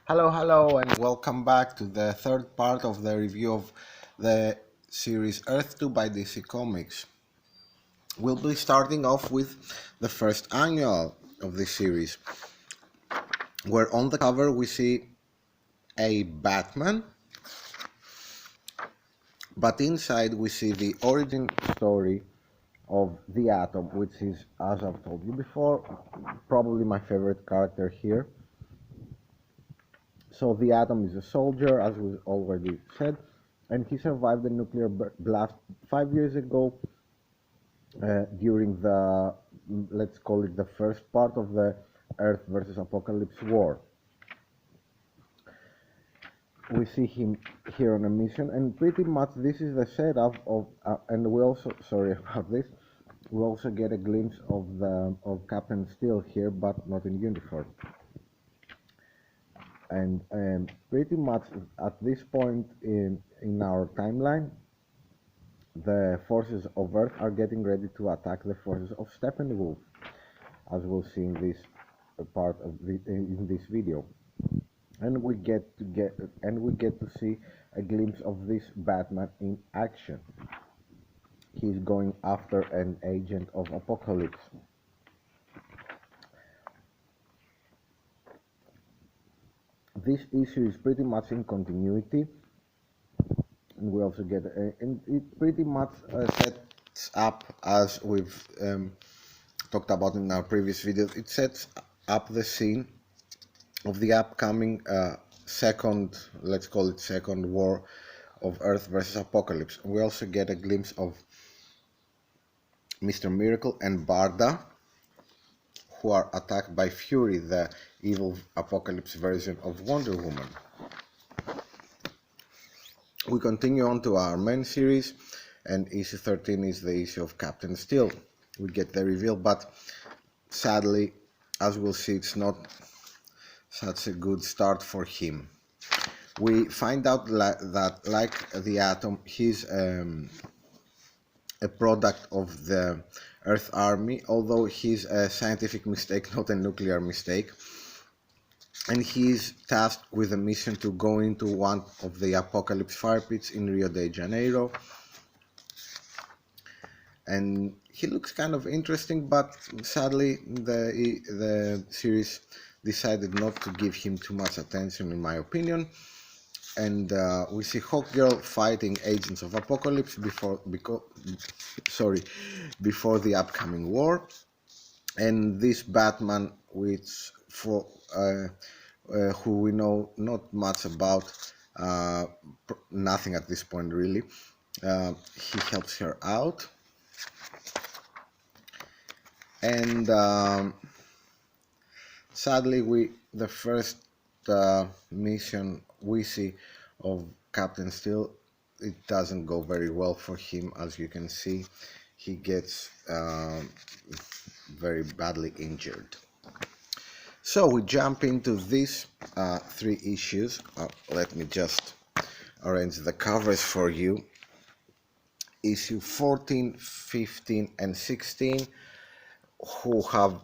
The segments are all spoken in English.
Hello, and welcome back to the third part of the review of the series Earth 2 by DC Comics. We'll be starting off with the first annual of this series, where on the cover we see a Batman, but inside we see the origin story of the Atom, which is, as I've told you before, probably my favorite character here. So the Atom is a soldier, as we already said, and he survived the nuclear blast 5 years ago during the, let's call it the first part of the Earth versus Apocalypse War. We see him here on a mission, and pretty much this is the setup of, and we also, sorry about this, we also get a glimpse of Captain Steel here, but not in uniform. And pretty much at this point in our timeline, the forces of Earth are getting ready to attack the forces of Steppenwolf, as we'll see in this part of in this video. And we get to see a glimpse of this Batman in action. He's going after an agent of Apocalypse. This issue is pretty much in continuity, and we also get and it pretty much sets up, as we've talked about in our previous videos, it sets up the scene of the upcoming second, let's call it second war of Earth versus Apocalypse. We also get a glimpse of Mr. Miracle and Barda, who are attacked by Fury, the evil Apocalypse version of Wonder Woman. We continue on to our main series, and issue 13 is the issue of Captain Steel. We get the reveal, but sadly, as we'll see, it's not such a good start for him. We find out that, like the Atom, he's a product of the Earth Army, although he's a scientific mistake, not a nuclear mistake. And he's tasked with a mission to go into one of the Apocalypse fire pits in Rio de Janeiro. And he looks kind of interesting, but sadly the series decided not to give him too much attention, in my opinion. And we see Hawkgirl fighting agents of Apocalypse before the upcoming war. And this Batman, which for who we know not much about, nothing at this point really, he helps her out. And sadly, the first mission we see of Captain Steel, it doesn't go very well for him. As you can see, he gets very badly injured. So we jump into these 3 issues. Let me just arrange the covers for you. Issue 14, 15 and 16, who have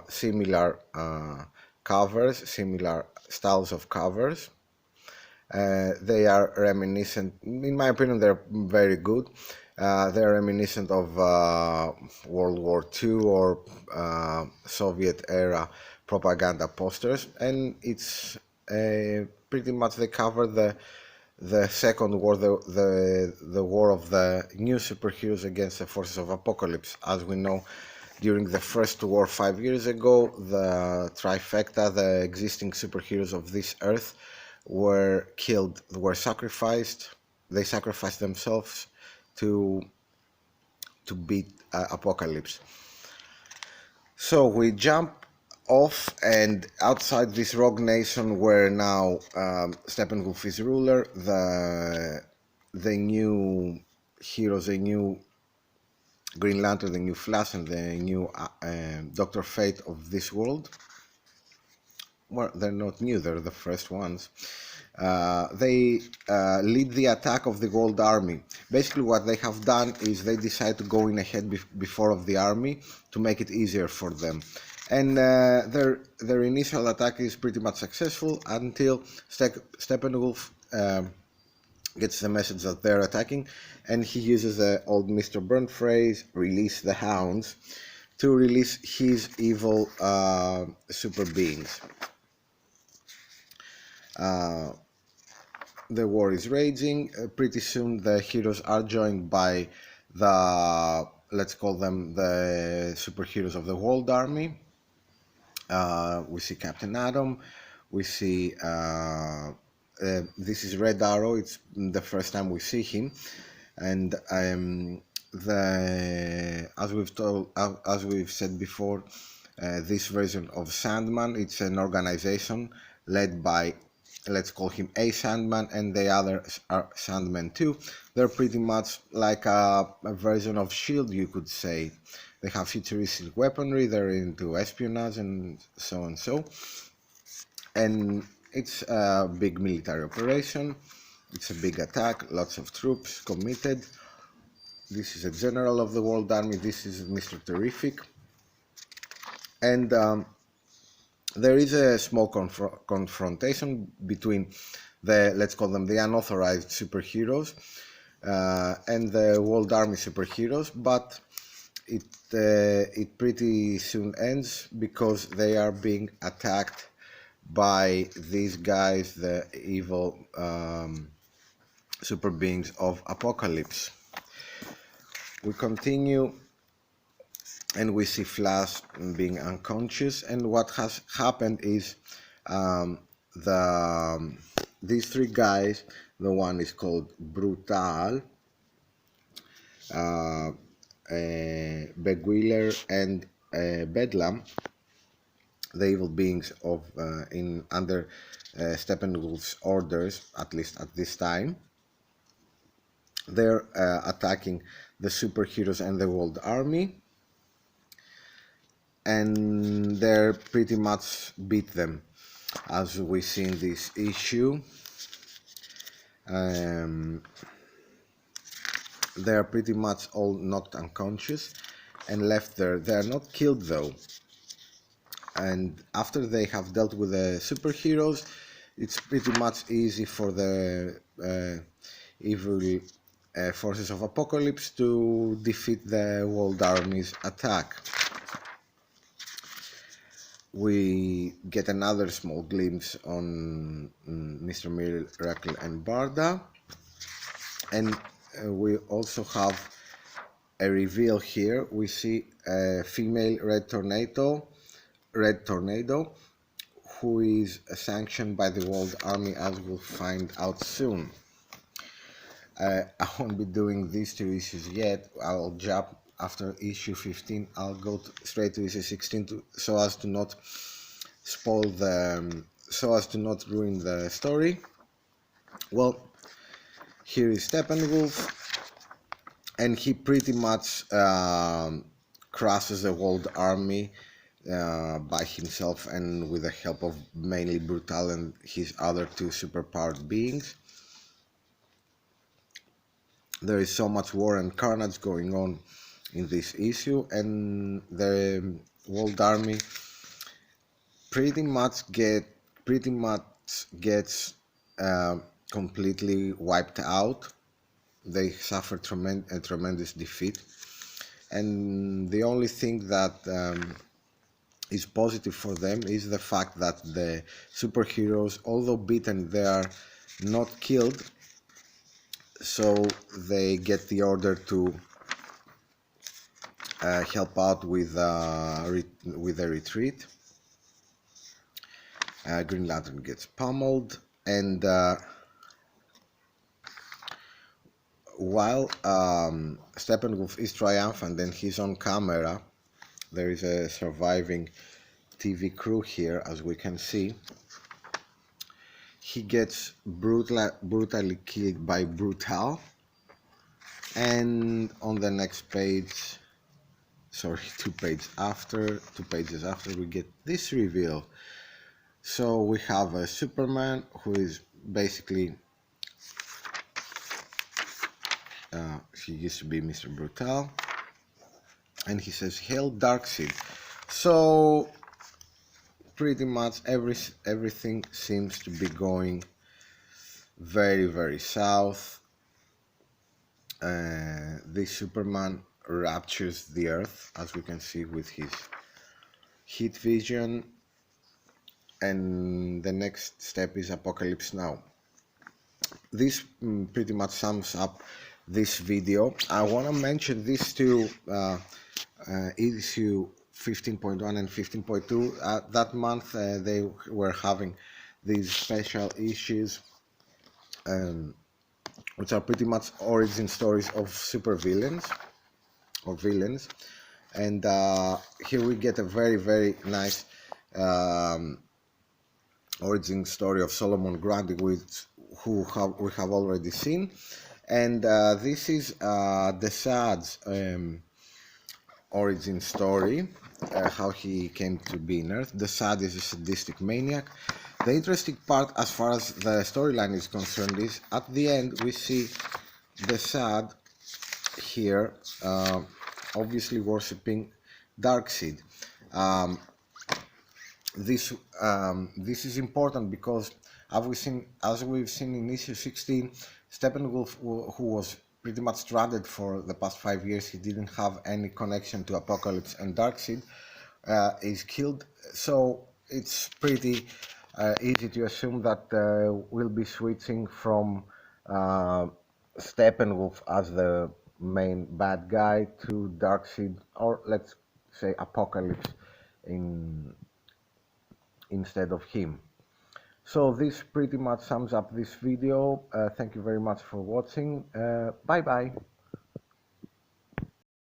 similar covers, similar styles of covers. They are reminiscent, in my opinion, they're very good. They're reminiscent of World War II or Soviet era propaganda posters, and it's pretty much they cover the second war, the war of the new superheroes against the forces of Apocalypse. As we know, during the first war 5 years ago, the trifecta, the existing superheroes of this Earth, were killed, were sacrificed. They sacrificed themselves to beat Apocalypse. So we jump off, and outside this rogue nation where now Steppenwolf is ruler, the new heroes, the new Green Lantern, the new Flash, and the new Dr. Fate of this world. Well, they're not new, they're the first ones. They lead the attack of the Gold Army. Basically what they have done is they decide to go in ahead before of the army to make it easier for them. And their initial attack is pretty much successful until Steppenwolf gets the message that they're attacking, and he uses the old Mr. Burn phrase, "Release the hounds," to release his evil super beings. The war is raging. Pretty soon the heroes are joined by the, let's call them the superheroes of the World Army. We see Captain Atom. We see this is Red Arrow. It's the first time we see him, and as we've said before, this version of Sandman, it's an organization led by, let's call him a Sandman, and the others are Sandman too. They're pretty much like a version of Shield, you could say. They have futuristic weaponry, they're into espionage and so on. And it's a big military operation, it's a big attack, lots of troops committed. This is a general of the World Army, this is Mr. Terrific. And there is a small confrontation between the, let's call them the unauthorized superheroes and the World Army superheroes, but it pretty soon ends because they are being attacked by these guys, the evil super beings of Apocalypse. We continue and we see Flash being unconscious, and what has happened is these three guys, the one is called Brutal, Beguiler, and Bedlam, the evil beings of in under Steppenwolf's orders, at least at this time. They're attacking the superheroes and the World Army, and they're pretty much beat them, as we see in this issue. They're pretty much all knocked unconscious and left there. They are not killed though, and after they have dealt with the superheroes, it's pretty much easy for the evil forces of Apocalypse to defeat the World Army's attack. We get another small glimpse on Mr. Miracle and Barda, and we also have a reveal here. We see a female Red Tornado, who is sanctioned by the World Army, as we'll find out soon. I won't be doing these two issues yet. I'll jump after issue 15. I'll go straight to issue 16 so as to not ruin the story. Well, here is Steppenwolf, and he pretty much crushes the World Army by himself and with the help of mainly Brutal and his other two superpowered beings. There is so much war and carnage going on in this issue, and the World Army pretty much gets completely wiped out. They suffer a tremendous defeat, and the only thing that is positive for them is the fact that the superheroes, although beaten, they are not killed, so they get the order to help out with the retreat. Green Lantern gets pummeled, and while Steppenwolf is triumphant and he's on camera, there is a surviving TV crew here, as we can see. He gets brutally killed by Brutal, and on the next page, sorry, two pages after, we get this reveal. So we have a Superman who is basically he used to be Mr. Brutal, and he says, "Hail Darkseid." So pretty much everything seems to be going very south. This Superman raptures the Earth, as we can see with his heat vision, and the next step is Apocalypse Now. This pretty much sums up this video. I want to mention these two issue 15.1 and 15.2. That month they were having these special issues, which are pretty much origin stories of supervillains or villains. And here we get a very nice origin story of Solomon Grundy, which we have already seen. And this is the Sad's origin story, how he came to be in Earth. The Sad is a sadistic maniac. The interesting part as far as the storyline is concerned is at the end we see the Sad here obviously worshipping Darkseid. This is important because as we've seen in issue 16, Steppenwolf, who was pretty much stranded for the past 5 years, he didn't have any connection to Apocalypse and Darkseid, is killed. So it's pretty easy to assume that we'll be switching from Steppenwolf as the main bad guy to Darkseid, or let's say Apocalypse instead of him. So this pretty much sums up this video. Thank you very much for watching. Bye bye.